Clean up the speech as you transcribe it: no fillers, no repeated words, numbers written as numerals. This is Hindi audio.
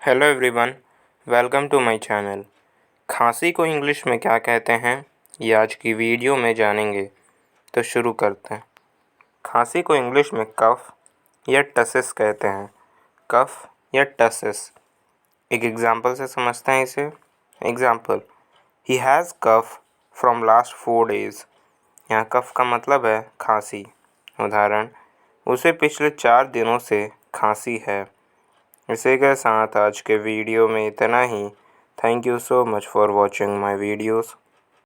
Hello everyone, welcome to my channel. खांसी को इंग्लिश में क्या कहते हैं ये आज की वीडियो में जानेंगे। तो शुरू करते हैं। खांसी को इंग्लिश में कफ या टसिस कहते हैं। कफ या टसिस। एक एग्जांपल से समझते हैं इसे। Example, he has cough from last 4 days। यहाँ कफ का मतलब है खांसी। उदाहरण, उसे पिछले 4 दिनों से खांसी है। इसी के साथ आज के वीडियो में इतना ही। Thank you so much for watching my videos.